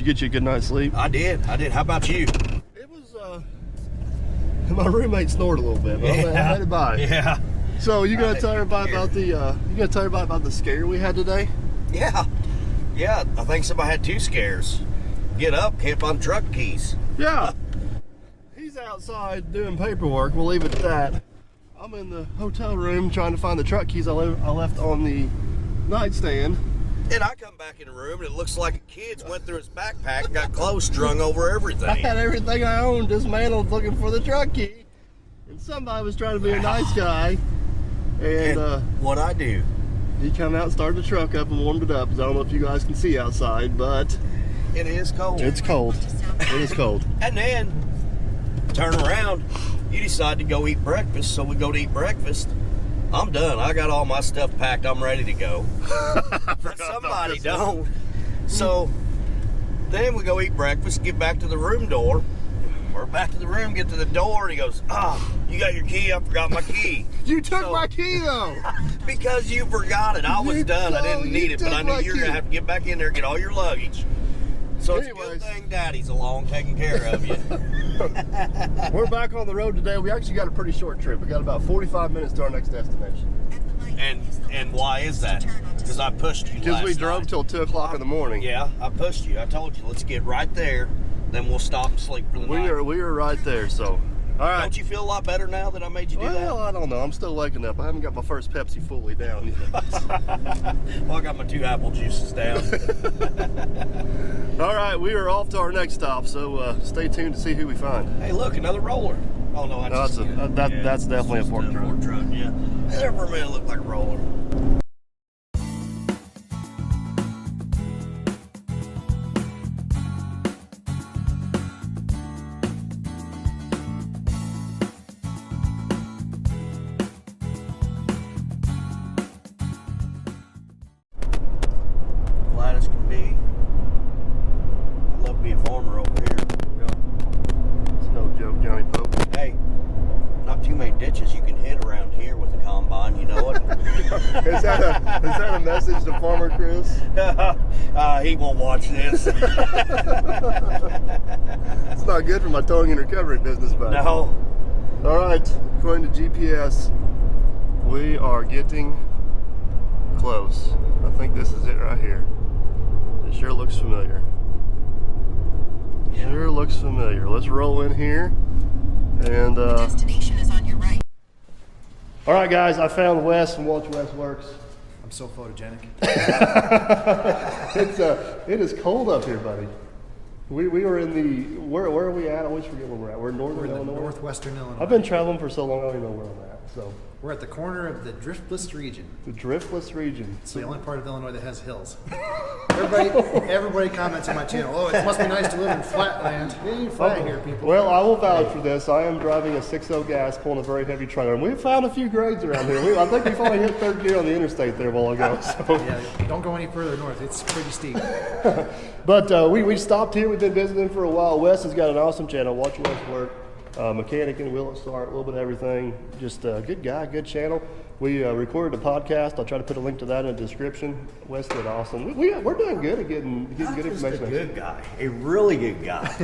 you get you a good night's sleep? I did. How about you? It was, my roommate snored a little bit, but I had it by. Yeah. So you gonna tell everybody about the scare we had today? Yeah. Yeah, I think somebody had 2 scares. Get up, can't find truck keys. Yeah. He's outside doing paperwork. We'll leave it at that. I'm in the hotel room trying to find the truck keys I left on the nightstand. And I come back in the room and it looks like a kid's went through his backpack and got clothes strung over everything. I had everything I owned dismantled looking for the truck key. And somebody was trying to be a nice guy. And what'd I do? He come out and started the truck up and warmed it up. I don't know if you guys can see outside, but it is cold. It's cold. It is cold. And then turn around, you decide to go eat breakfast, so we go to eat breakfast. I'm done. I got all my stuff packed. I'm ready to go. But somebody don't. So then we go eat breakfast, get back to the room door. We're back to the room, get to the door, and he goes, you got your key? I forgot my key. You took my key, though. Because you forgot it. I was done. I didn't need it, but I knew you were going to have to get back in there and get all your luggage. So it's a good thing Daddy's along taking care of you. We're back on the road today. We actually got a pretty short trip. We got about 45 minutes to our next destination. And why is that? Because I pushed you Because we drove till 2 o'clock in the morning. Yeah, I pushed you. I told you, let's get right there. Then we'll stop and sleep for the night. We are right there, so. All right. Don't you feel a lot better now that I made you do that? Well, I don't know. I'm still waking up. I haven't got my first Pepsi fully down yet. Well, I got my 2 apple juices down. All right, we are off to our next stop, so stay tuned to see who we find. Hey, look, another roller. Oh, no, that's definitely a fork truck. Yeah. There for a minute, it looked like a roller. Is that a message to Farmer Chris? He won't watch this. It's not good for my towing and recovery business, but no. All right, according to GPS, we are getting close. I think this is it right here. It sure looks familiar. Yeah. Sure looks familiar. Let's roll in here, and destination is on your right. All right, guys, I found Wes from Watch Wes Works. I'm so photogenic. It is cold up here, buddy. We were in the where are we at? I always forget where we're at. We're in northern Illinois. Northwestern Illinois. I've been traveling for so long I don't even know where I'm at. So we're at the corner of the Driftless region. The Driftless region. It's the only part of Illinois that has hills. Everybody comments on my channel. Oh, it must be nice to live in flatland. It ain't flat here, people. Well, I will vouch for this. I am driving a 6.0 gas, pulling a very heavy trailer, and we've found a few grades around here. I think we finally hit third gear on the interstate there a while ago. So. Yeah, don't go any further north. It's pretty steep. But we stopped here. We've been visiting for a while. Wes has got an awesome channel, Watch Wes Work. Mechanic and wheel start, a little bit of everything. Just a good guy, good channel. We recorded a podcast. I'll try to put a link to that in the description. Wes did awesome. We're doing good at getting good information. A good guy, a really good guy.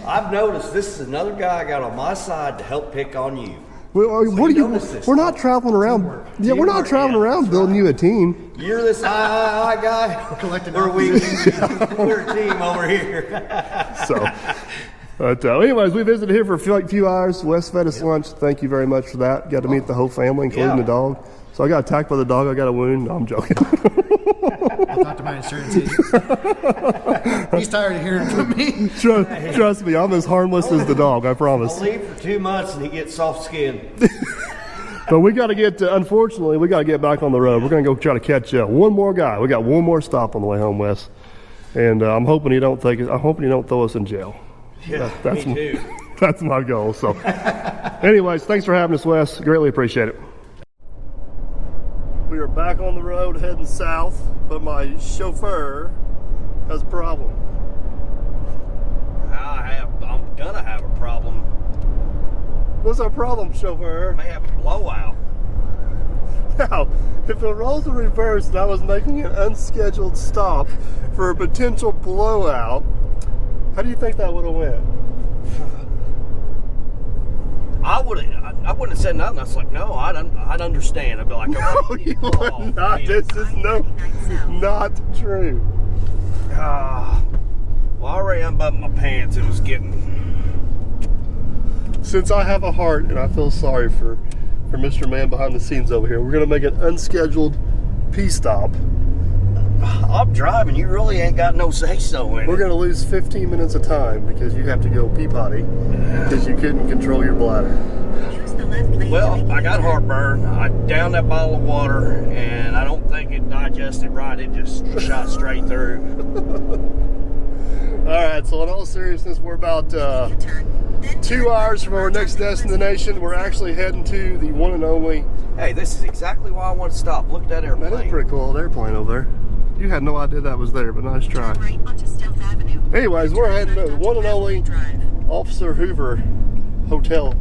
I've noticed this is another guy I got on my side to help pick on you. Well, we're not traveling around. Yeah, we're not traveling around building you a team. You're this I guy. We're collecting. We're a team over here. So. But anyways, we visited here for a few hours. Wes fed us lunch. Thank you very much for that. Got to meet the whole family, including the dog. So I got attacked by the dog. I got a wound. No, I'm joking. I'll talk to my insurance agent. He's tired of hearing from me. Trust me, I'm as harmless as the dog, I promise. I'll leave for 2 months and he gets soft skin. But we got to get, unfortunately, we got to get back on the road. We're going to go try to catch one more guy. We got one more stop on the way home, Wes. And I'm hoping you don't throw us in jail. Yeah, that's me too. That's my goal. So, anyways, thanks for having us, Wes. Greatly appreciate it. We are back on the road heading south, but my chauffeur has a problem. I'm gonna have a problem. What's our problem, chauffeur? I may have a blowout. Now, if the roles were reversed and I was making an unscheduled stop for a potential blowout, How do you think that would have went? I wouldn't have said nothing. I was like, no, I'd understand. I'd be like, No, okay, you would not. man. This is not true. Well, I already unbuttoned my pants. It was getting. Since I have a heart and I feel sorry for Mr. Man behind the scenes over here, we're gonna make an unscheduled pee stop. I'm driving. You really ain't got no say so in We're it. gonna lose 15 minutes of time because you have to go pee potty because you couldn't control your bladder. Use the left lane to Well, make I got a turn. heartburn. I downed that bottle of water, and I don't think it digested right. It just shot straight through. All right, so in all seriousness, we're about U-turn, then 2 turn hours left from our onto next Riverside destination. We're actually heading to the one and only. Hey, this is exactly why I want to stop. Look at that airplane. That is a pretty cool old airplane over there. You had no idea that was there, but nice try. Turn right onto Stealth Avenue. Anyways, we're Turn heading to left the onto one and Cavalry only Drive. Officer Hoover hotel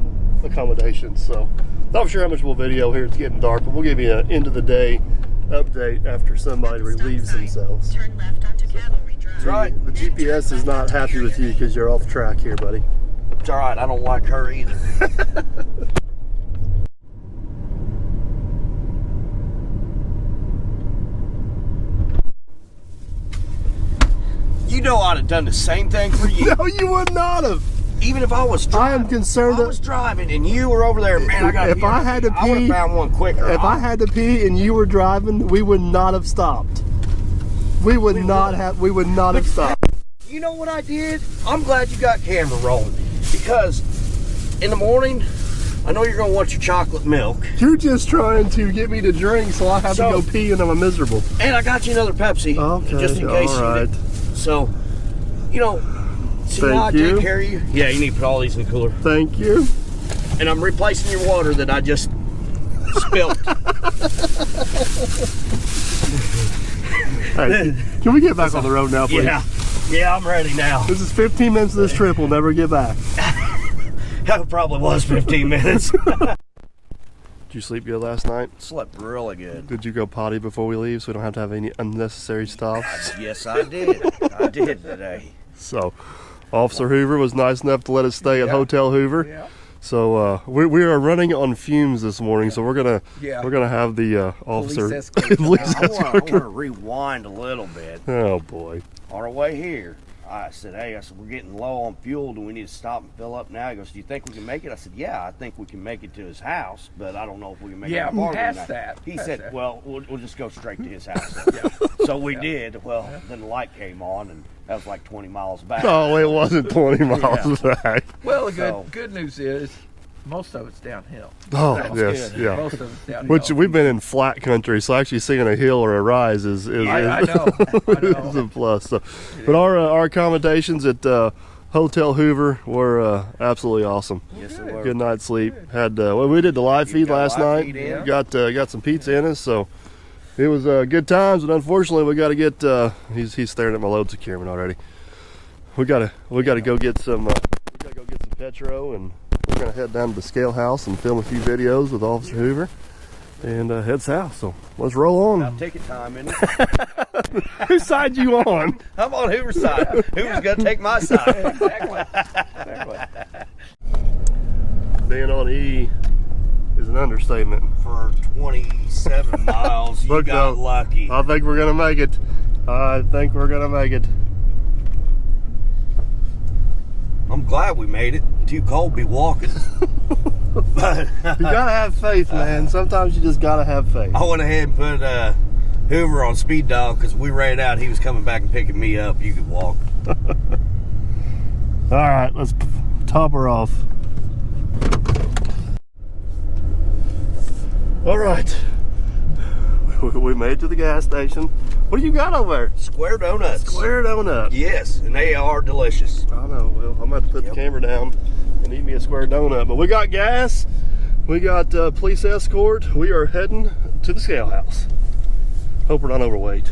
accommodations. So, not sure how much we'll video here. It's getting dark, but we'll give you an end of the day update after somebody At the stop relieves sign, themselves. Turn left onto Cavalry Drive. That's right. The Then GPS turn is left not onto happy with you Area because you're off track here, buddy. It's all right. I don't like her either. You know I'd have done the same thing for you. No, you would not have. Even if I was I driving. am concerned I that was driving and you were over there. Man, I got. if I had to I would pee- have found one quicker. if I had to pee and you were driving, we would not have stopped. We would not have stopped. You know what I did? I'm glad you got camera rolling because in the morning, I know you're gonna want your chocolate milk, You're just trying to get me to drink, so I have So- to go pee and I'm miserable. and I got you another Pepsi Okay, just in case. all right. So, you know, see how I Thank you. take care of you. Yeah, you need to put all these in the cooler, Thank you. and I'm replacing your water that I just spilled. Hey, can we get back on the road now, please? Yeah, I'm ready now. This is 15 minutes of this trip. We'll never get back. That probably was 15 minutes. Did you sleep good last night? Slept really good. Did you go potty before we leave so we don't have to have any unnecessary stops? Yes, I did. I did today. So, Officer Hoover was nice enough to let us stay at Yeah. Hotel Hoover. Yeah. So we are running on fumes this morning. So we're gonna Yeah. have the officer. escort. Police I want escort. to rewind a little bit. Oh boy. On our way here, I said, hey, we're getting low on fuel. Do we need to stop and fill up now? He goes, do you think we can make it? I said, yeah, I think we can make it to his house, but I don't know if we can make Yeah, it farther than past that. He Past said, that. well, we'll just go straight to his house. So we did. Well, then the light came on, and that was like 20 miles back. Oh, it wasn't 20 miles back. Well, the So- good news is most of it's downhill. Oh, That's yes, good. yeah. Most of it's downhill. Which we've been in flat country, so actually seeing a hill or a rise is I know. I is a know. plus. So, but our accommodations at Hotel Hoover were absolutely awesome. Yes, it was. Good night's sleep. Had we did the live feed got last live night. feed in. Got some pizza in us, so it was good times. But unfortunately, we got to get. He's staring at my load securement already. We gotta go get some. We gotta go get some petro, and we're gonna head down to the scale house and film a few videos with Officer Hoover, and head south. So let's roll Now, on. ticket time, isn't it? Whose side you on? I'm on Hoover's side. Hoover's going to take my side. Exactly. Being on E is an understatement. For 27 miles, you Look, got though, lucky. I think we're gonna make it. I think we're gonna make it. I'm glad we made it. Too cold to be walking. But You gotta have faith, man. Sometimes you just gotta have faith. I went ahead and put Hoover on speed dial because we ran out. He was coming back and picking me up. You could walk. All right, let's top her off. All right, we made it to the gas station. What do you got over there? Square donuts. Square donut. Yes, and they are delicious. I know. Well, I'm about to put the camera down and eat me a square donut. But we got gas. We got police escort. We are heading to the scale house. Hope we're not overweight.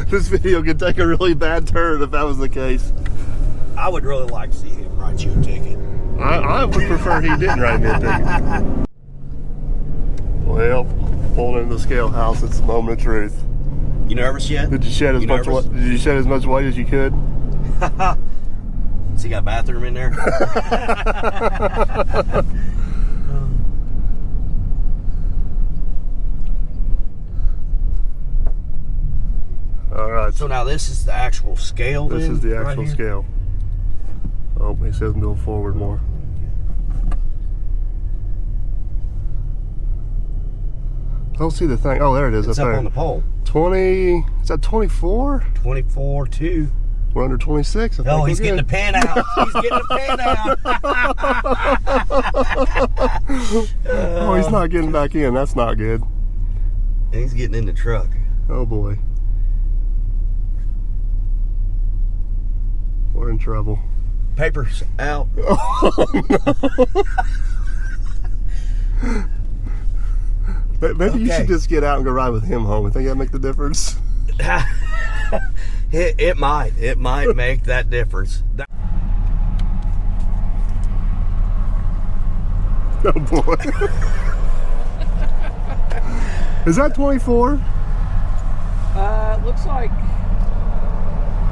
This video could take a really bad turn if that was the case. I would really like to see him write you a ticket. I would prefer he didn't write me a ticket. Well, pulling into the scale house, it's the moment of truth. You nervous yet? Did you shed as You much nervous? weight? Did you shed as much weight as you could? So you got a bathroom in there? All right. So now this is the actual scale. This then, is the right actual here? scale. Oh, it says move forward more. I don't see the thing. Oh, there it is. It's up up there. on the pole. 20. Is that 24? 24 2. We're under 26. I think Oh, we're he's getting the good. pen out. He's getting the pen out. Oh, he's not getting back in. That's not good. And he's getting in the truck. Oh boy. We're in trouble. Papers out. Maybe you Okay. should just get out and go ride with him home. I think that'd make the difference. It might. It might make that difference. Oh boy. Is that 24? It looks like,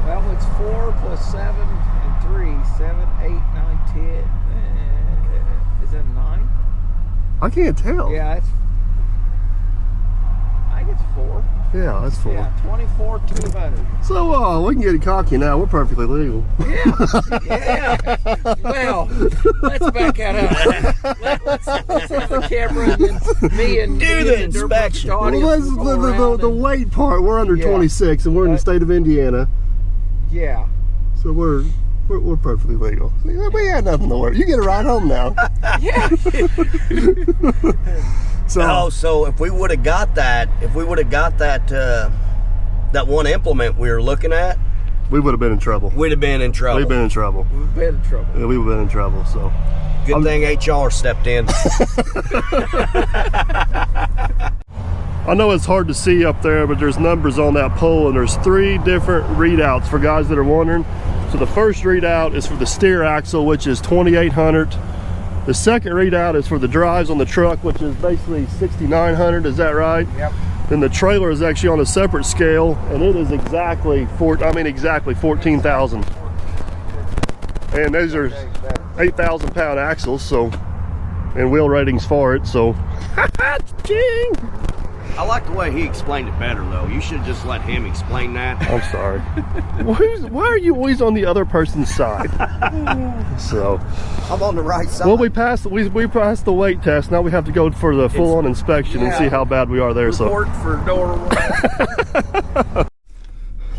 well, it's 4 plus 7 and 3. 7, 8, 9, 10. Is that 9? I can't tell. Yeah, it's, I think it's 4. Yeah, that's 4. Yeah, 24, 200. So we can get it cocky now. We're perfectly legal. Yeah. Well, let's back that up. Let's have the camera and then me and Do me the and inspection. Well, audience that's will go around the and- weight part. We're under Yeah. 26, and we're in the state of Indiana, Yeah. so we're perfectly legal. We had nothing to worry. You get a ride home now. Yeah. So Oh, so if we would have got that, that one implement we were looking at, we would have been in trouble. we'd have been in trouble. We've been in trouble. We've been in trouble. Yeah, we would have been in trouble. So Good thing HR stepped in. I know it's hard to see up there, but there's numbers on that pole, and there's 3 different readouts for guys that are wondering. So the first readout is for the steer axle, which is 2,800. The second readout is for the drives on the truck, which is basically 6,900. Is that right? Yep. Then the trailer is actually on a separate scale, and it is exactly 14,000. And those are 8,000 pound axles, so, and wheel ratings for it. So, ching! I like the way he explained it better, though. You should just let him explain that. I'm sorry. Why are you always on the other person's side? So, I'm on the right side. well, we passed the weight test. Now we have to go for the full-on inspection and see how bad we are there. So Report for door 1.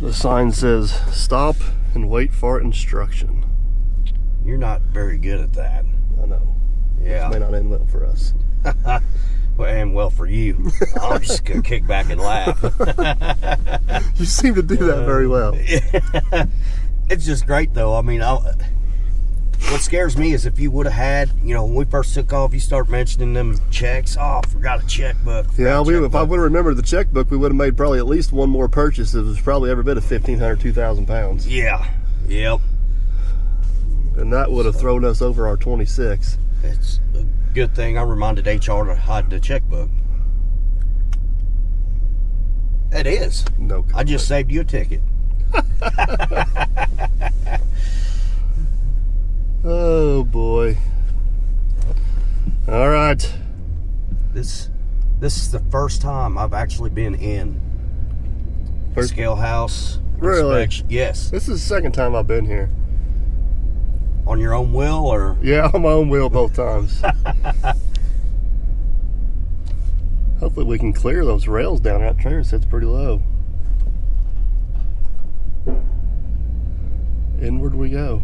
the sign says stop and wait for instruction. You're not very good at that. I know. Yeah. This may not end well for us. Well, and well for you. I'm just gonna kick back and laugh. You seem to do that very well. It's just great, though. I mean, what scares me is if you would have had, when we first took off, you start mentioning them checks. Oh, I forgot a checkbook. Yeah, if I would have remembered the checkbook, we would have made probably at least one more purchase. It was probably every bit of 1,500, 2,000 pounds. Yeah. Yep. And that would have thrown us over our 26. It's a good thing I reminded HR to hide the checkbook. It is. No comment. I just saved you a ticket. Oh boy. All right. This is the first time I've actually been in the First- scale house. Really? inspection. Yes. This is the second time I've been here. On your own will, or Yeah, on my own wheel both times. Hopefully we can clear those rails down. That trailer sits pretty low. Inward we go.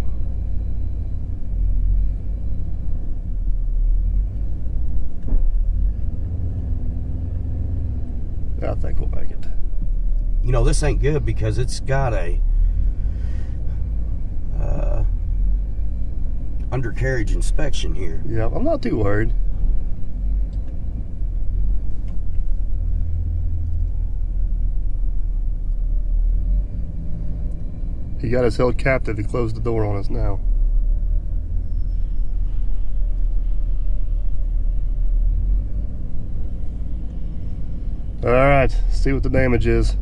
I think we'll make it. this ain't good because it's got a undercarriage inspection here. Yeah, I'm not too worried. He got us held captive. He closed the door on us now. All right, see what the damage is.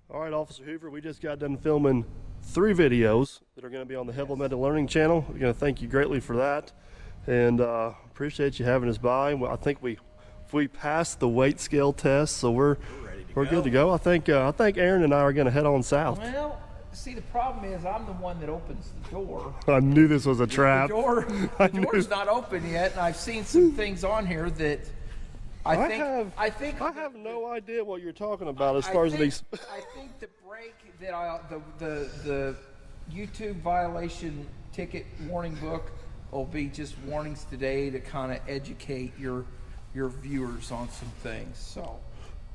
All right, Officer Hoover, we just got done filming 3 videos that are going to be on the Heavy Metal Learning channel. We're going to thank you greatly for that, and appreciate you having us by. Well, I think we passed the weight scale test, so we're good to go. I think Aaron and I are going to head on south. Well, see, the problem is I'm the one that opens the door. I knew this was a trap. The door's not open yet, and I've seen some things on here that I have no idea what you're talking about as far as these. I think the break that the YouTube violation ticket warning book will be just warnings today to kind of educate your viewers on some things. So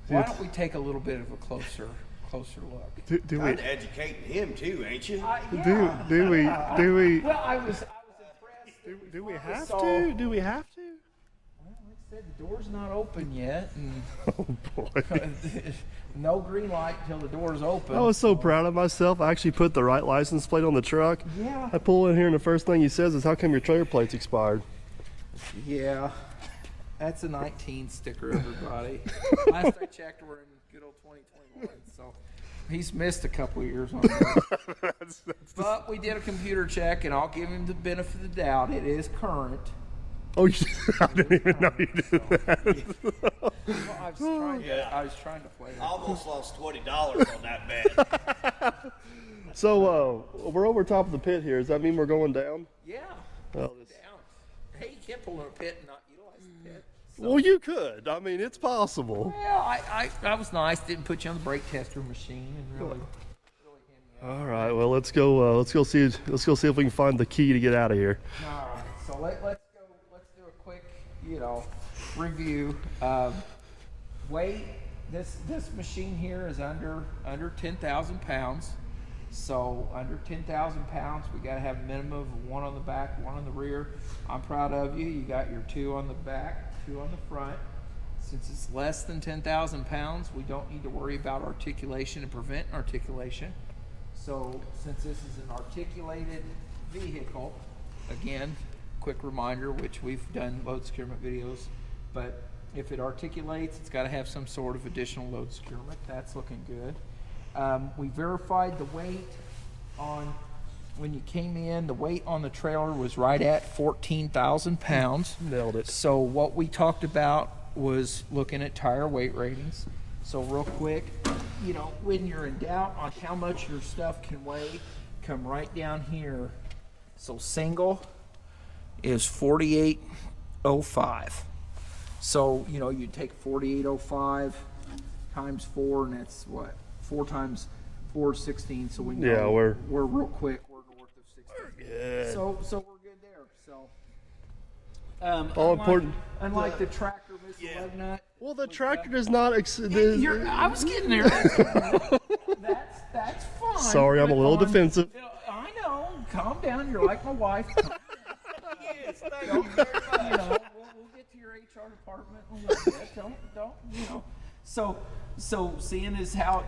why don't we take a little bit of a closer look? Do we Trying to educate him too, ain't you? Yeah. do we Well, I was impressed. do we have So- to? Do we have to? Well, like I said, the door's not open yet, and Oh boy. no green light till the door's open. I was so proud of myself. I actually put the right license plate on the truck. Yeah. I pull in here and the first thing he says is, "How come your trailer plate's expired?" Yeah. That's a 19 sticker, everybody. Last I checked, we're in good old 2021, so he's missed a couple of years on that. But we did a computer check, and I'll give him the benefit of the doubt. It is current. Oh, I didn't even know you did that. Well, I was trying to play I that. almost lost $20 on that bet. So we're over top of the pit here. Does that mean we're going down? Yeah. Oh, this- Down. Hey, you can't pull in a pit and not utilize the pit. Well, you could. I mean, it's possible. Well, I was nice. Didn't put you on the brake tester machine and really hand me out. All right. Well, let's go see if we can find the key to get out of here. All right. So let's do a quick, review. Weight. This machine here is under 10,000 pounds. So under 10,000 pounds, we got to have a minimum of 1 on the back, 1 on the rear. I'm proud of you. You got your 2 on the back, 2 on the front. Since it's less than 10,000 pounds, we don't need to worry about articulation and prevent articulation. So since this is an articulated vehicle, again, quick reminder, which we've done load securement videos, but if it articulates, it's got to have some sort of additional load securement. That's looking good. We verified the weight on, when you came in, the weight on the trailer was right at 14,000 pounds. Nailed it. So what we talked about was looking at tire weight ratings. So real quick, when you're in doubt on how much your stuff can weigh, come right down here. So single is 4805. So, you take 4805 times 4, and that's what? 4 times 4 is 16, so we know Yeah, we're real quick, we're north of 16. good. So we're good there. So All important. Unlike the tractor missing lug nut. Well, the tractor does not. I was getting there. That's fine. Sorry, I'm a little defensive. I know. Calm down. You're like my wife. Yes, thank you very much. We'll get to your HR department in a little bit. Don't. So seeing as how,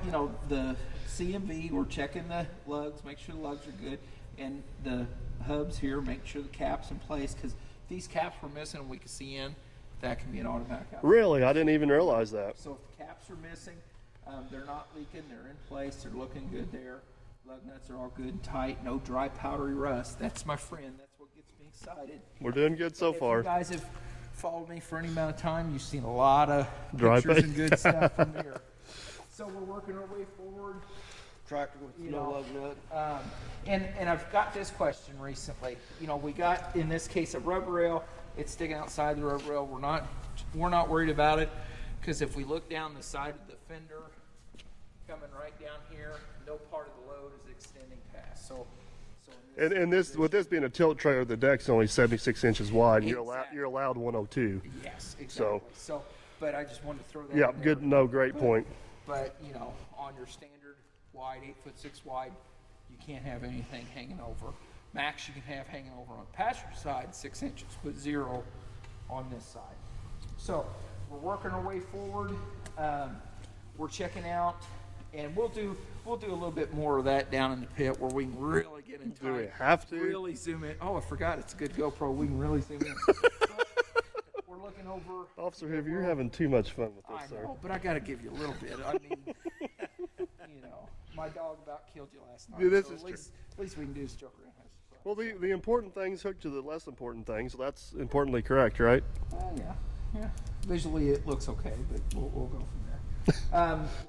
the CMV, we're checking the lugs, make sure the lugs are good, and the hubs here, make sure the cap's in place, because if these caps were missing and we can see in, that can be an automatic out. Really, I didn't even realize that. So if the caps are missing, they're not leaking, they're in place, they're looking good there. Lug nuts are all good and tight, no dry powdery rust. That's my friend, that's what gets me excited. We're doing good so If far. you guys have followed me for any amount of time, you've seen a lot of Dry pictures and paint. good stuff from here. So we're working our way forward. Tractor with no lug nut. And I've got this question recently. We got, in this case, a rub rail. It's sticking outside the rub rail. We're not worried about it, because if we look down the side of the fender, coming right down here, no part of the load is extending past. So And this, with this being a tilt trailer, the deck's only 76 inches wide. And Exactly. you're allowed 102. yes, exactly. So, but I just wanted to throw that. Yeah, in there. good. No, great point. But, on your standard wide, 8'6" wide, you can't have anything hanging over. Max you can have hanging over on the passenger side, 6 inches, but 0 on this side. So we're working our way forward. We're checking out, and we'll do a little bit more of that down in the pit where we can really get into Do we it. have to? Really zoom in. Oh, I forgot, it's a good GoPro. We can really zoom in. We're looking over. Officer Hoover, you're having too much fun with I this, sir. know, but I got to give you a little bit. I mean, my dog about killed you last night. Yeah, this so is at least we can do is joke around. Well, the important things hook to the less important things, so that's importantly correct, right? Yeah. Visually, it looks okay, but we'll go from there.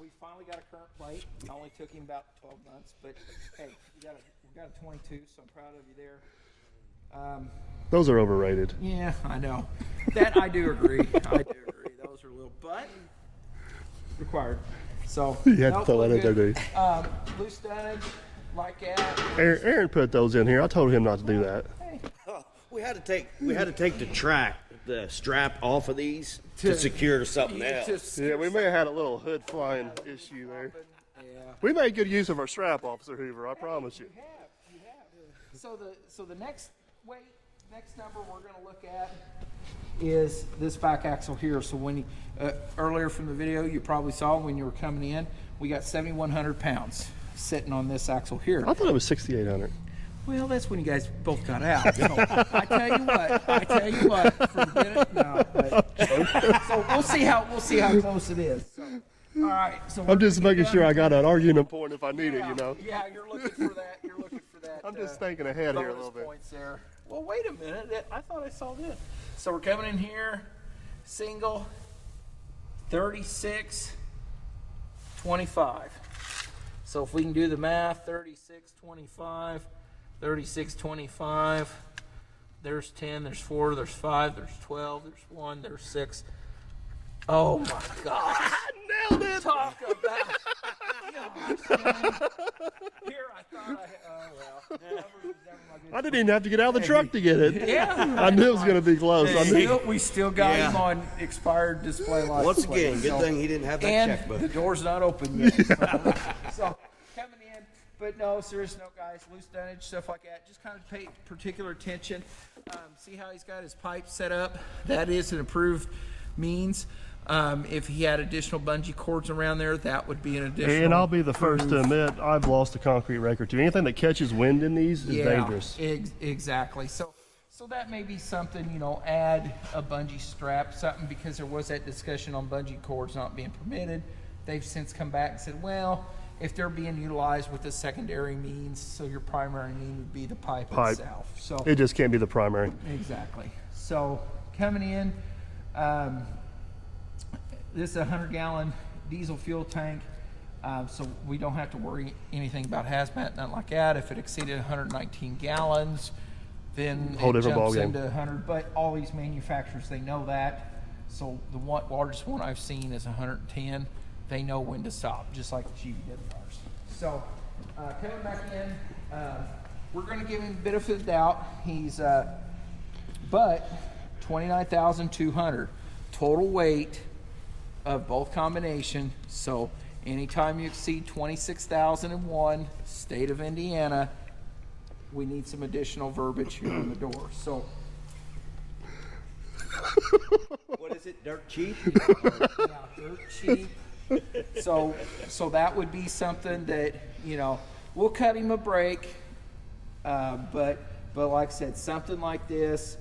We finally got a current plate. It only took him about 12 months, but hey, we got a 22, so I'm proud of you there. Those are overrated. Yeah, I know. That I do agree. Those are a little, but required. So You had to throw that in there, good. didn't you? Loose dunnage, like that. Aaron put those in here. I told him not to do that. Hey, We had to take the strap off of these to secure to something else. Yeah, we may have had a little hood flying issue there. Yeah. We made good use of our strap, Officer Hoover. I promise you. You have. So the next number we're going to look at is this back axle here. So when earlier from the video, you probably saw when you were coming in, we got 7,100 pounds sitting on this axle here. I thought it was 6,800. Well, that's when you guys both got out. So I tell you what. Forget it. No, but, so we'll see how close it is. So, all right. So I'm just making sure I got an argument point if I need it, you know. Yeah, you're looking for that. I'm just thinking ahead here a little bit. Points there. Well, wait a minute. I thought I saw this. So we're coming in here, single, 36, 25. So if we can do the math, 36, 25, 36, 25. There's 10, there's 4, there's 5, there's 12, there's 1, there's 6. Oh my God. Nailed it! Talk about. Here, I thought I didn't even have to get out of the truck to get it. Yeah. I knew it was going to be close. We still got him on expired display license. Once again, plate, good thing he didn't have that and checkbook. the door's not open yet. So coming in, but no, serious note, guys, loose dunnage, stuff like that. Just kind of pay particular attention. See how he's got his pipe set up? That is an approved means. If he had additional bungee cords around there, that would be an additional. And I'll be the first to admit I've lost a concrete wreck or two. Anything that catches wind in these is dangerous. Exactly. So that may be something, add a bungee strap, something, because there was that discussion on bungee cords not being permitted. They've since come back and said, well, if they're being utilized with a secondary means, so your primary mean would be the pipe itself. So it just can't be the primary. Exactly. So coming in, this is a 100-gallon diesel fuel tank, so we don't have to worry anything about hazmat, nothing like that. If it exceeded 119 gallons, then Whole it different jumps ballgame. into 100. But all these manufacturers, they know that. So the largest one I've seen is 110. They know when to stop, just like the GVWRs. So coming back in, we're going to give him a bit of a doubt. He's, but 29,200 total weight of both combination. So anytime you exceed 26,001, state of Indiana, we need some additional verbiage here on the door. So What is it? Dirt cheap? yeah, dirt cheap. So that would be something that, we'll cut him a break. But like I said, something like this,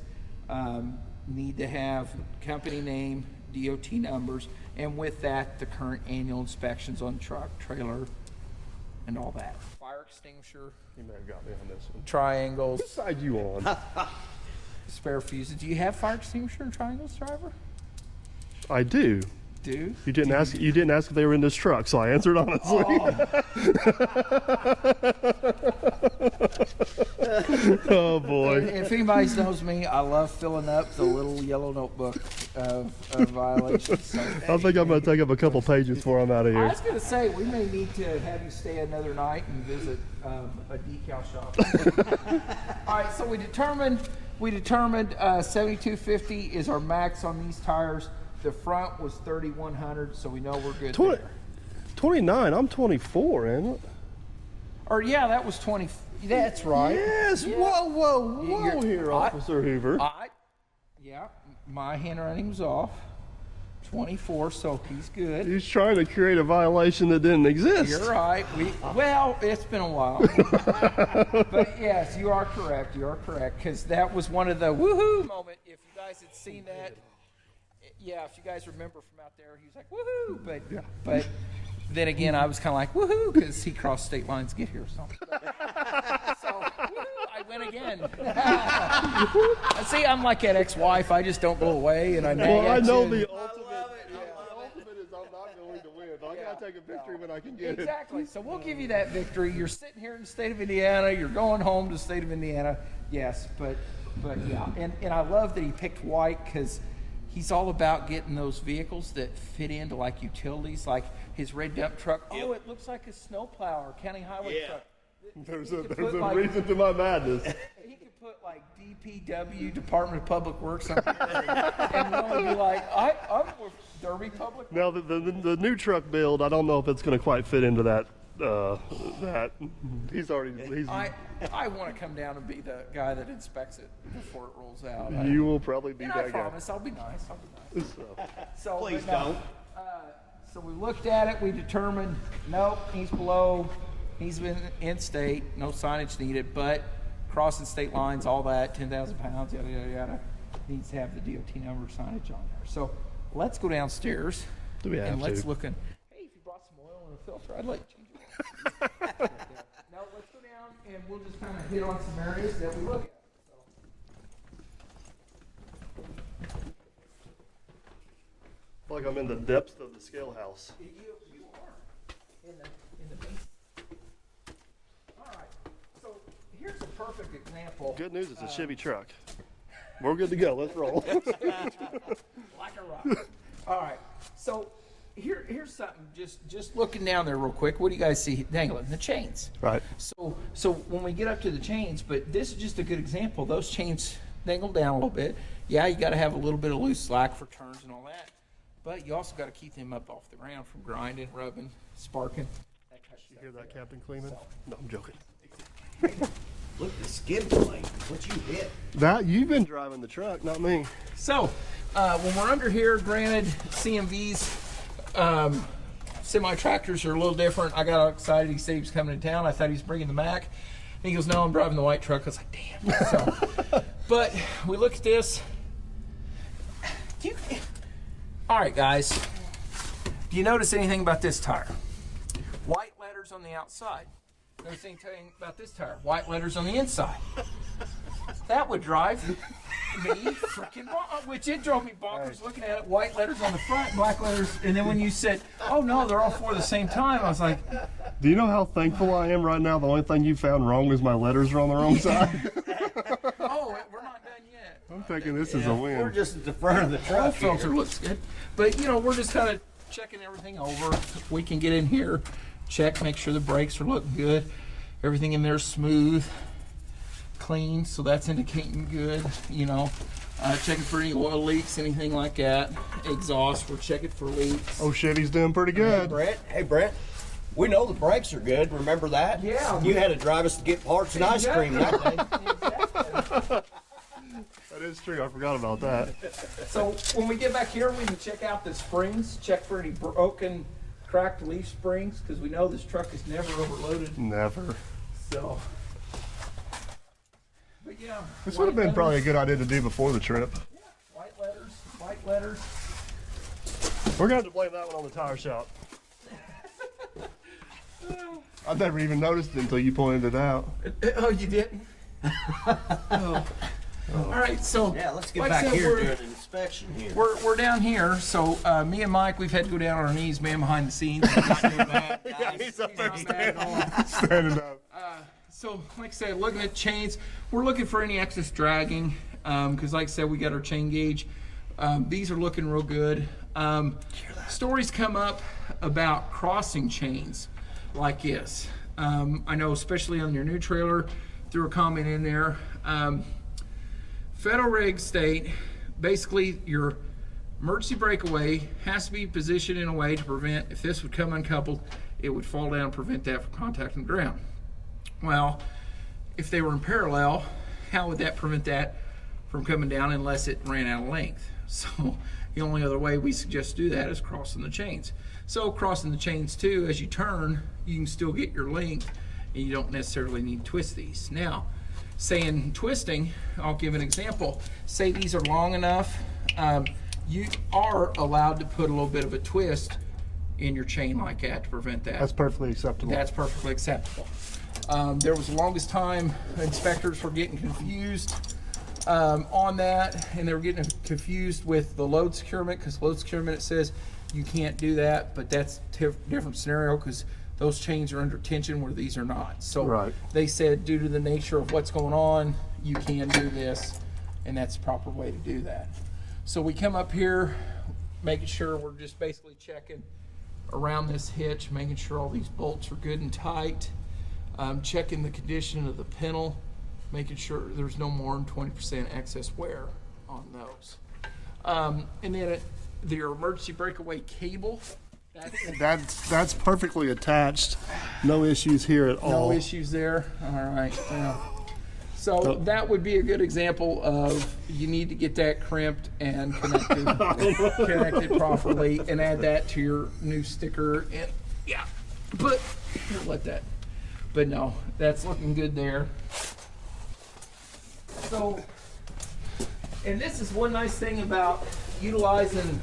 need to have company name, DOT numbers, and with that, the current annual inspections on truck, trailer, and all that. Fire extinguisher, You may have got me on this one. triangles, What side you on? spare fuses. Do you have fire extinguisher and triangles, driver? I do. Do? You didn't ask if they were in this truck, so I answered honestly. Oh boy. If anybody knows me, I love filling up the little yellow notebook of violations. So, I think I'm going to take up a couple pages before I'm out of I here. was going to say, we may need to have you stay another night and visit a decal shop. All right, so we determined 7250 is our max on these tires. The front was 3100, so we know we're good there. 29. I'm 24, ain't it? Or yeah, that was 20. That's right. Yes. Yeah. Whoa You're- here, Officer Hoover. Yeah, my handwriting was off. 24, so he's good. He's trying to create a violation that didn't exist. You're right. Well, it's been a while. But yes, you are correct. Because that was one of the woohoo moment. If you guys had seen that, yeah, if you guys remember from out there, he was like woohoo. But then again, I was kind of like, woohoo, because he crossed state lines to get here. So, woohoo, I win again. See, I'm like that ex-wife. I just don't go away, and I nag Well, I at know you. the ultimate. The ultimate is I'm not going to win. I gotta take a victory when I can get it. Exactly. So we'll give you that victory. You're sitting here in the state of Indiana. You're going home to the state of Indiana. Yes, but yeah. And I love that he picked white because he's all about getting those vehicles that fit into like utilities, like his red dump truck. Oh, it looks like a snowplow or county highway truck. There's He a could put, like, reason to my madness. He could put like DPW, Department of Public Works, on there, and we'll be like, I'm with Derby Public. Now the new truck build, I don't know if it's going to quite fit into that. He's I want to come down and be the guy that inspects it before it rolls out. You will probably be And that I guy. promise I'll be nice. So Please but no, don't. So we looked at it. We determined, nope, he's below. He's been in state. No signage needed, but crossing state lines, all that, 10,000 pounds, yada yada yada, needs to have the DOT number signage on there. So let's go downstairs. Do we have and let's to? look in. Hey, if you brought some oil and a filter, I'd like to change it. No, let's go down and we'll just kind of hit on some areas that we look at. Like I'm in the depths of the scale house. You are in the base. All right. So here's a perfect example. Good news, it's a Chevy truck. We're good to go. Let's roll. Like a rock. All right. So here's something. Just looking down there real quick. What do you guys see dangling? The chains. Right. So when we get up to the chains, but this is just a good example. Those chains dangle down a little bit. Yeah, you got to have a little bit of loose slack for turns and all that. But you also got to keep them up off the ground from grinding, rubbing, sparking. That kind of You stuff. hear that, Captain Cleveland? No, I'm joking. Look at the skid plate. What you hit? That you've been driving the truck, not me. So, when we're under here, granted, CMVs, semi-tractors are a little different. I got all excited. He said he was coming to town. I thought he was bringing the Mac. And he goes, no, I'm driving the white truck. I was like, damn. So, but we look at this. All right, guys. Do you notice anything about this tire? White letters on the outside. Notice anything about this tire? White letters on the inside. That would drive me freaking bonkers, which it drove me bonkers looking at it. White letters on the front, black letters, and then when you said, oh no, they're all four at the same time, I was like, Do you know how thankful I am right now? The only thing you found wrong is my letters are on the wrong side. oh, we're not done yet. I'm thinking this is a We're win. just at the front of the Oil truck filter here. looks good, but we're just kind of checking everything over. We can get in here, check, make sure the brakes are looking good, everything in there's smooth, clean, so that's indicating good. Checking for any oil leaks, anything like that. Exhaust, we're checking for leaks. Oh, Chevy's doing pretty Hey, good. Brett. We know the brakes are good. Remember that? Yeah. You had to drive us to get parts and ice cream that day. That is true. I forgot about that. So when we get back here, we can check out the springs, check for any broken, cracked leaf springs, because we know this truck is never overloaded. Never. So, but yeah. This would have been probably a good idea to do before the trip. Yeah, white letters. We're going to have to blame that one on the tire shop. I never even noticed it until you pointed it out. Oh, you didn't? Oh. All right, so Yeah, let's get like I back said, here we're- and do an inspection here. We're down here, so me and Mike, we've had to go down on our knees, man, behind the scenes. He's up there He's not bad at all. standing up. So, like I said, looking at chains, we're looking for any excess dragging, because like I said, we got our chain gauge. These are looking real good. Stories come up about crossing chains like this. I know, especially on your new trailer, threw a comment in there. Federal regs state, basically, your emergency breakaway has to be positioned in a way to prevent, if this would come uncoupled, it would fall down and prevent that from contacting the ground. Well, if they were in parallel, how would that prevent that from coming down unless it ran out of length? So the only other way we suggest to do that is crossing the chains. So crossing the chains too, as you turn, you can still get your length and you don't necessarily need to twist these. Now, saying twisting, I'll give an example. Say these are long enough, you are allowed to put a little bit of a twist in your chain like that to prevent that. That's perfectly acceptable. That's perfectly acceptable. There was the longest time inspectors were getting confused on that, and they were getting confused with the load securement, because load securement, it says you can't do that, but that's a different scenario because those chains are under tension where these are not. So Right. they said due to the nature of what's going on, you can do this, and that's the proper way to do that. So we come up here, making sure we're just basically checking around this hitch, making sure all these bolts are good and tight, checking the condition of the pintle, making sure there's no more than 20% excess wear on those. And then your emergency breakaway cable, That's perfectly attached. No issues here at all. no issues there. All right. Yeah. So that would be a good example of you need to get that crimped and connected properly, and add that to your new sticker. And yeah, but here, let that. But no, that's looking good there. So, and this is one nice thing about utilizing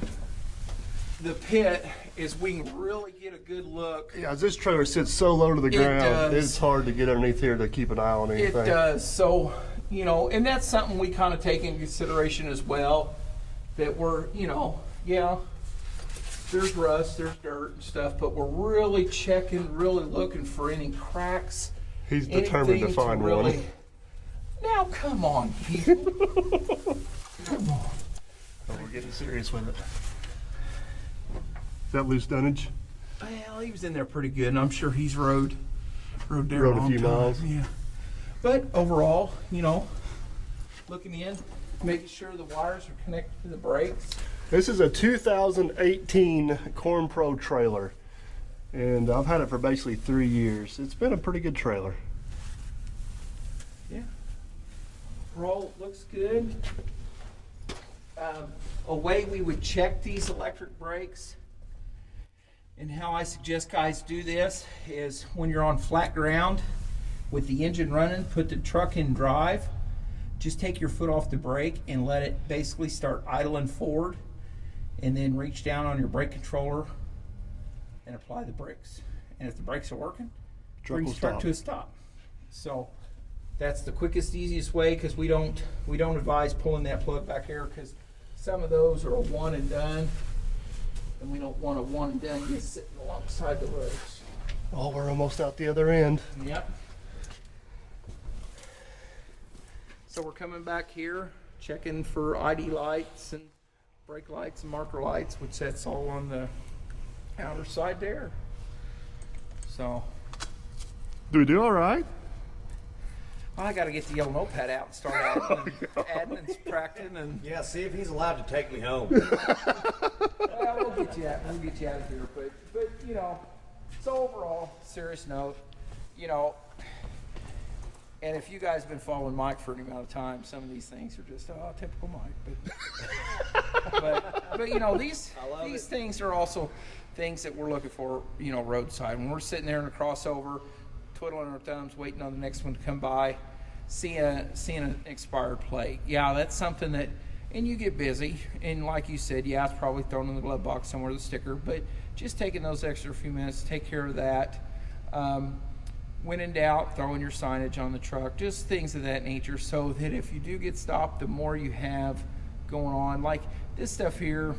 the pit is we can really get a good look. Yeah, this trailer sits so low to the ground, does. it's hard to get underneath here to keep an eye on anything. It does. So, and that's something we kind of take into consideration as well. That we're, yeah, there's rust, there's dirt and stuff, but we're really checking, really looking for any cracks. He's determined to anything find really. one. Now, come on, people. Come on. Oh, we're getting serious with it. Is that loose dunnage? Well, he was in there pretty good, and I'm sure he's rode there Rode a long few time. miles. Yeah. But overall, looking in, making sure the wires are connected to the brakes. This is a 2018 Corn Pro trailer, and I've had it for basically 3 years. It's been a pretty good trailer. Yeah. Roll looks good. A way we would check these electric brakes, and how I suggest guys do this, is when you're on flat ground with the engine running, put the truck in drive, just take your foot off the brake and let it basically start idling forward, and then reach down on your brake controller and apply the brakes. And if the brakes are working, Truck bring will start stop. to a stop. So that's the quickest, easiest way, because we don't advise pulling that plug back here, because some of those are a one and done, and we don't want a one and done just sitting alongside the roads. Oh, we're almost out the other end. Yep. So we're coming back here, checking for ID lights and brake lights and marker lights, which that's all on the outer side there. So, Do we do all right? I got to get the yellow notepad out and start adding and subtracting, and Yeah, see if he's allowed to take me home. well, we'll get you out of here. But so overall, serious note, and if you guys have been following Mike for any amount of time, some of these things are just typical Mike. But these things are also things that we're looking for, roadside. When we're sitting there in a crossover, twiddling our thumbs, waiting on the next one to come by, seeing an expired plate. Yeah, that's something that, and you get busy, and like you said, yeah, it's probably thrown in the glove box somewhere, the sticker, but just taking those extra few minutes to take care of that. When in doubt, throwing your signage on the truck, just things of that nature, so that if you do get stopped, the more you have going on. Like this stuff here,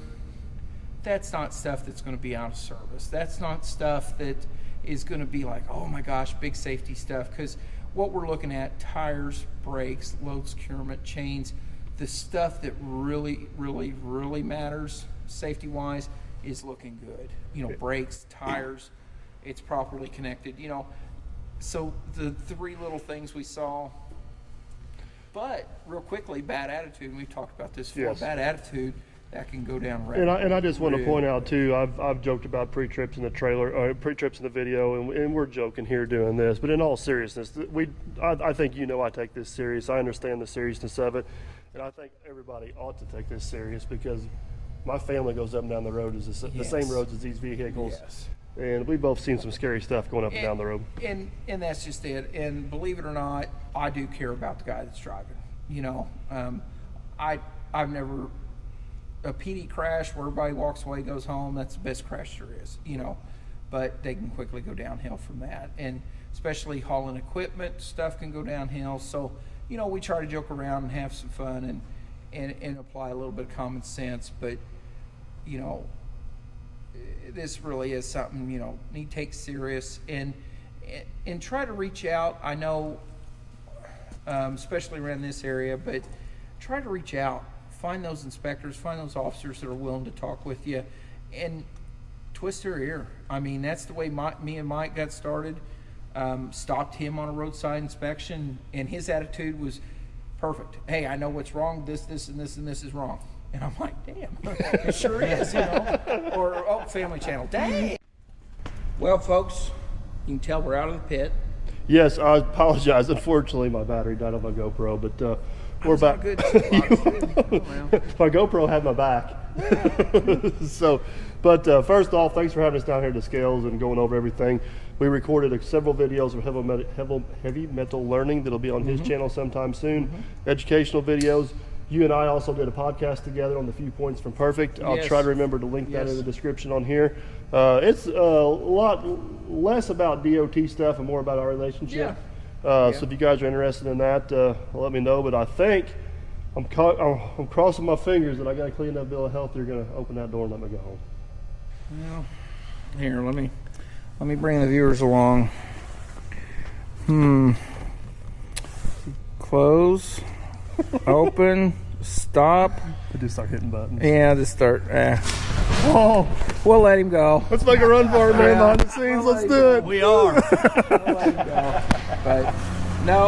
that's not stuff that's going to be out of service. That's not stuff that is going to be like, oh my gosh, big safety stuff. Because what we're looking at, tires, brakes, load securement, chains, the stuff that really, really, really matters safety-wise is looking good. Brakes, tires, it's properly connected. So the three little things we saw. But real quickly, bad attitude. And we've talked about this before. Yes. Bad attitude, that can go down And I just want to real point out too, I've joked about pre-trips in the trailer, pre-trips in the video, and we're joking here doing this, but in all seriousness, I think I take this serious. I understand the seriousness of it, and I think everybody ought to take this serious, because my family goes up and down the road the Yes. same roads as these vehicles, Yes. and we've both seen some scary stuff going up and down the road. And that's just it. And believe it or not, I do care about the guy that's driving. I've never a PD crash where everybody walks away, goes home, that's the best crash there is, you know. But they can quickly go downhill from that. And especially hauling equipment, stuff can go downhill. So, you know, we try to joke around and have some fun and apply a little bit of common sense. But, you know, this really is something, you know, need to take serious and try to reach out. I know, especially around this area, but try to reach out. Find those inspectors, find those officers that are willing to talk with you, and twist their ear. I mean, that's the way me and Mike got started. Stopped him on a roadside inspection, and his attitude was perfect. Hey, I know what's wrong. This, and this, and this is wrong. And I'm like, damn, it sure is, you know. Or, Family Channel, dang. Well, folks, you can tell we're out of the pit. Yes, I apologize. Unfortunately, my battery died on my GoPro, but we're back. Good. My GoPro had my back. So, but first off, thanks for having us down here at the scales and going over everything. We recorded several videos of heavy metal learning that'll be on his channel sometime soon. Educational videos. You and I also did a podcast together on the few points from Perfect. I'll try to remember to link that in the description on here. It's a lot less about DOT stuff and more about our relationship. So if you guys are interested in that, let me know. But I think I'm crossing my fingers that I got a clean up bill of health. They're going to open that door and let me go home. Well, here, let me bring the viewers along. Close, open, stop. I just start hitting buttons. Yeah, just start. Oh, we'll let him go. Let's make a run for it, man. Behind the scenes, let's do it. We are. We'll let him go. But no,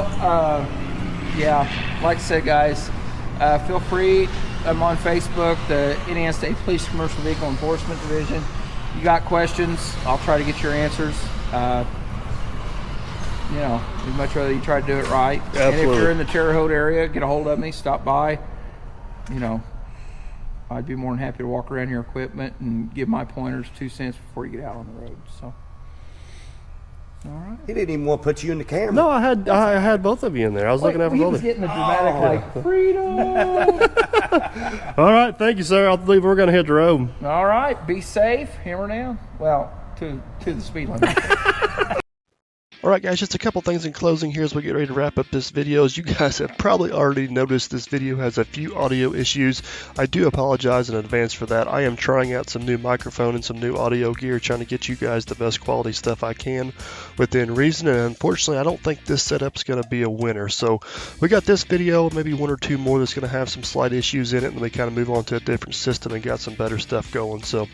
like I said, guys, feel free. I'm on Facebook, the Indiana State Police Commercial Vehicle Enforcement Division. You got questions, I'll try to get your answers. You know, we'd much rather you try to do it right. Absolutely. And if you're in the Terre Haute area, get a hold of me, stop by. You know, I'd be more than happy to walk around your equipment and give my pointers 2 cents before you get out on the road. So, all right. He didn't even want to put you in the camera. No, I had both of you in there. I was looking at He both was of you. getting the dramatic, like, freedom. All right, thank you, sir. I believe we're going to hit the road. All right, be safe. Hammer down. Well, to the speed limit. All right, guys, just a couple things in closing here as we get ready to wrap up this video. As you guys have probably already noticed, this video has a few audio issues. I do apologize in advance for that. I am trying out some new microphone and some new audio gear, trying to get you guys the best quality stuff I can within reason. And unfortunately, I don't think this setup's going to be a winner. So we got this video, maybe one or two more that's going to have some slight issues in it, and we kind of move on to a different system and got some better stuff going. So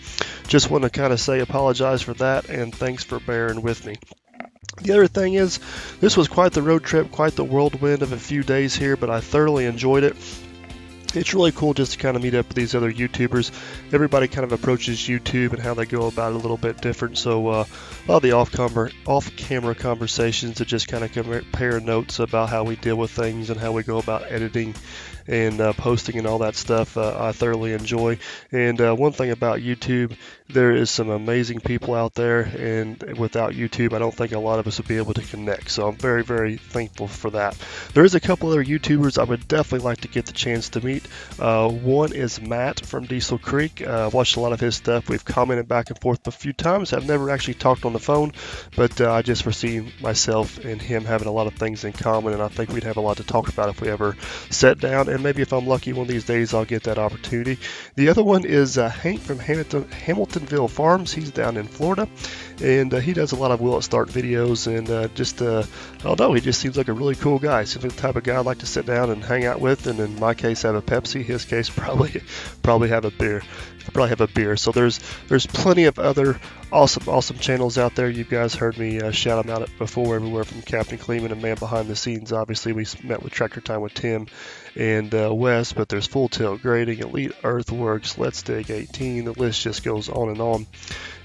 just want to kind of say apologize for that, and thanks for bearing with me. The other thing is, this was quite the road trip, quite the whirlwind of a few days here, but I thoroughly enjoyed it. It's really cool just to kind of meet up with these other YouTubers. Everybody kind of approaches YouTube and how they go about it a little bit different. So a lot of the off-camera conversations that just kind of compare notes about how we deal with things and how we go about editing and posting and all that stuff, I thoroughly enjoy. And one thing about YouTube, there is some amazing people out there, and without YouTube, I don't think a lot of us would be able to connect. So I'm very, very thankful for that. There is a couple other YouTubers I would definitely like to get the chance to meet. One is Matt from Diesel Creek. Watched a lot of his stuff. We've commented back and forth a few times. I've never actually talked on the phone, but I just foresee myself and him having a lot of things in common, and I think we'd have a lot to talk about if we ever sat down. And maybe if I'm lucky one of these days, I'll get that opportunity. The other one is Hank from Hamiltonville Farms. He's down in Florida, and he does a lot of will it start videos, and I don't know, he just seems like a really cool guy. Seems like the type of guy I'd like to sit down and hang out with, and in my case have a Pepsi, his case probably have a beer. So there's plenty of other awesome channels out there. You guys heard me shout them out before, everywhere from Captain Kleeman and Man Behind the Scenes. Obviously, we met with Tractor Time with Tim and Wes, but there's Full Tilt Grading, Elite Earthworks, Let's Dig 18. The list just goes on and on.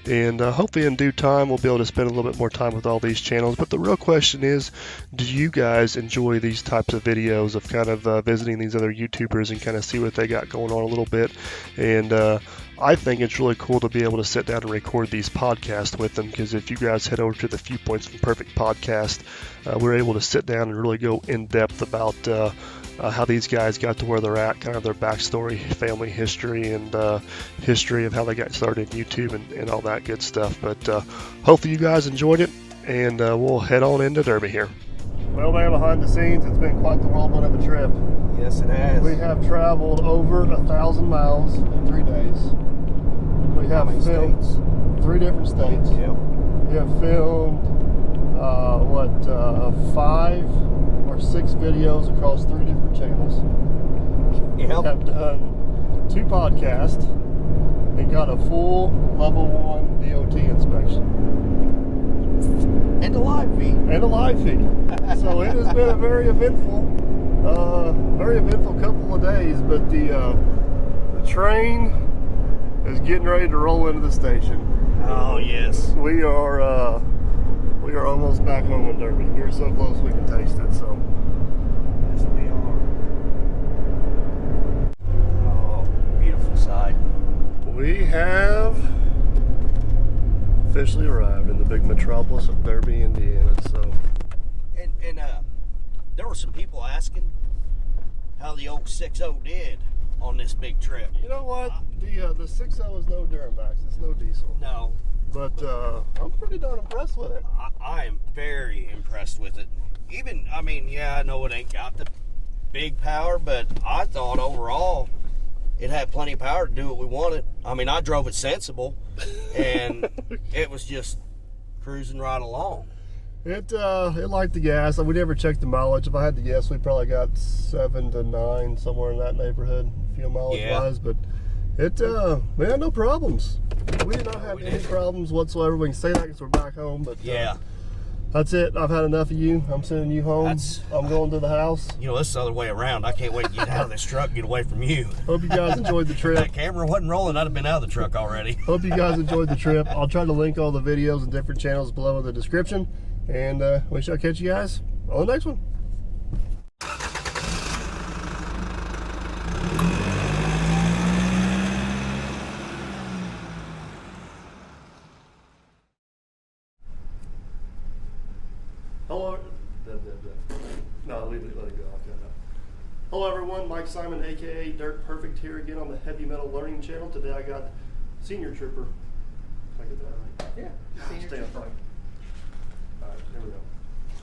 And hopefully in due time we'll be able to spend a little bit more time with all these channels. But the real question is, do you guys enjoy these types of videos of kind of visiting these other YouTubers and kind of see what they got going on a little bit? And I think it's really cool to be able to sit down and record these podcasts with them, because if you guys head over to the Viewpoints from Perfect podcast, we're able to sit down and really go in depth about how these guys got to where they're at, kind of their backstory, family history, and history of how they got started in YouTube and all that good stuff. But hopefully you guys enjoyed it, and we'll head on into Derby here. Well, man, behind the scenes, it's been quite the whirlwind of a trip. Yes, it has. We have traveled over 1,000 miles in 3 days. We have filmed 3 different states. Yep. We have filmed 5 or 6 videos across 3 different channels. We Yep. have done 2 podcasts and got a full level 1 DOT inspection. And a live feed. And a live feed. So it has been a very eventful couple of days, but the train is getting ready to roll into the station. Oh, yes. We are almost back home in Derby. We're so close we can taste it. So Yes, we are. Oh, beautiful sight. we have officially arrived in the big metropolis of Derby, Indiana. So And there were some people asking how the old 6.0 did on this big trip. you know what? The 6.0 is no Duramax. It's no diesel. No, But I'm pretty darn impressed with it. I am very impressed with it. Even, I mean, yeah, I know it ain't got the big power, but I thought overall it had plenty of power to do what we wanted. I mean, I drove it sensible, and it was just cruising right along. It liked the gas. We never checked the mileage. If I had to guess, we probably got 7 to 9, somewhere in that neighborhood, fuel mileage wise. But we had no problems. We did not have any problems whatsoever. We can say that because we're back home. But Yeah. that's it. I've had enough of you. I'm sending you home. I'm going to the house. You know, this is the other way around. I can't wait to get out of this truck and get away from you. Hope you guys enjoyed the If trip. that camera wasn't rolling, I'd have been out of the truck already. Hope you guys enjoyed the trip. I'll try to link all the videos and different channels below in the description. And we shall catch you guys on the next one. Hello. No, let it go. Okay, no. Hello everyone, Mike Simon, aka Dirt Perfect, here again on the Heavy Metal Learning Channel. Today I got Senior Trooper. Did I get that right? Yeah. Senior Stay on Trooper. fire. Alright, here we go.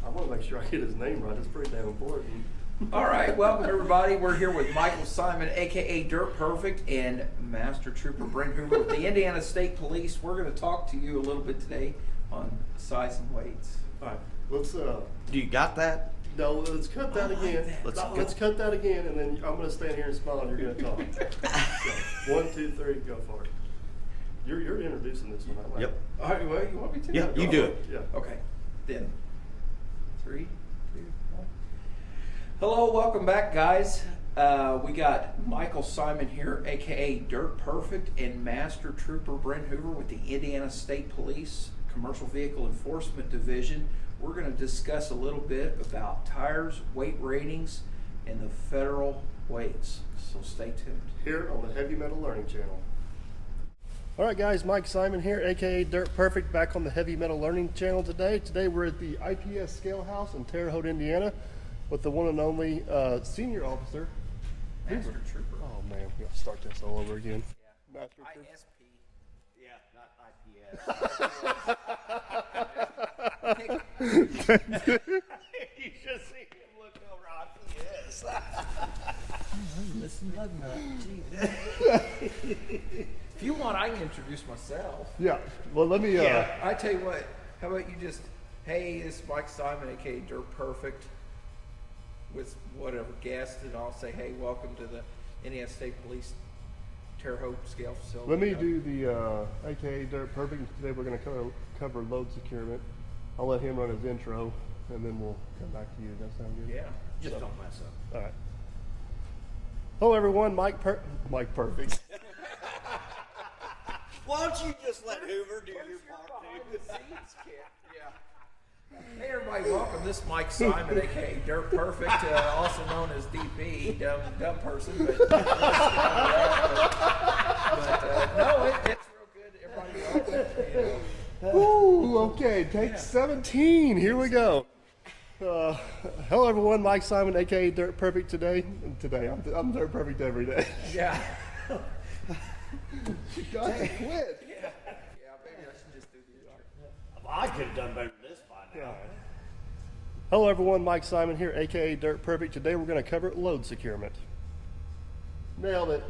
I want to make sure I get his name right. It's pretty damn important. All right, welcome everybody. We're here with Michael Simon, aka Dirt Perfect, and Master Trooper Brent Hoover with the Indiana State Police. We're going to talk to you a little bit today on size and weights. Alright, let's Do you got that? no, let's cut that again. that. Let's cut that again, and then I'm gonna stand here and smile, and you're gonna talk. So, 1, 2, 3, go for it. You're introducing this one. I like Yep. it. All right, well, you want me to? Yeah, you do it. Yeah. Okay, then 3, 2, 1. Hello, welcome back, guys. We got Michael Simon here, aka Dirt Perfect, and Master Trooper Brent Hoover with the Indiana State Police Commercial Vehicle Enforcement Division. We're going to discuss a little bit about tires, weight ratings, and the federal weights. So stay tuned. Here on the Heavy Metal Learning Channel. All right, guys, Mike Simon here, aka Dirt Perfect, back on the Heavy Metal Learning Channel today. Today we're at the IPS Scale House in Terre Haute, Indiana, with the one and only Senior Officer. Master Trooper. Oh man, we have to start this all over again. Master Trooper. ISP. Yeah, not IPS. You should see him look over IPS. Listen, if you want, I can introduce myself. Yeah. Well, let me. I tell you what. How about you just, hey, this is Mike Simon, aka Dirt Perfect, with whatever guest, and I'll say, hey, welcome to the Indiana State Police Terre Haute Scale Facility. Let me do the aka Dirt Perfect. Today we're going to cover load securement. I'll let him run his intro, and then we'll come back to you. Does that sound good? Yeah. Just don't mess up. All right. Hello, everyone. Mike Perfect. Why don't you just let Hoover do your part too? Hey everybody, welcome. This is Mike Simon, aka Dirt Perfect, also known as DP, dumb person. But No, it's real good. Everybody loves it. You know. Ooh, okay, take 17. Here we go. Hello, everyone. Mike Simon, aka Dirt Perfect. Today, I'm Dirt Perfect every day. Yeah. You got to quit. Yeah, maybe I should just do the intro. I could have done better than this by now. Hello, everyone. Mike Simon here, aka Dirt Perfect. Today, we're going to cover load securement. Nailed it.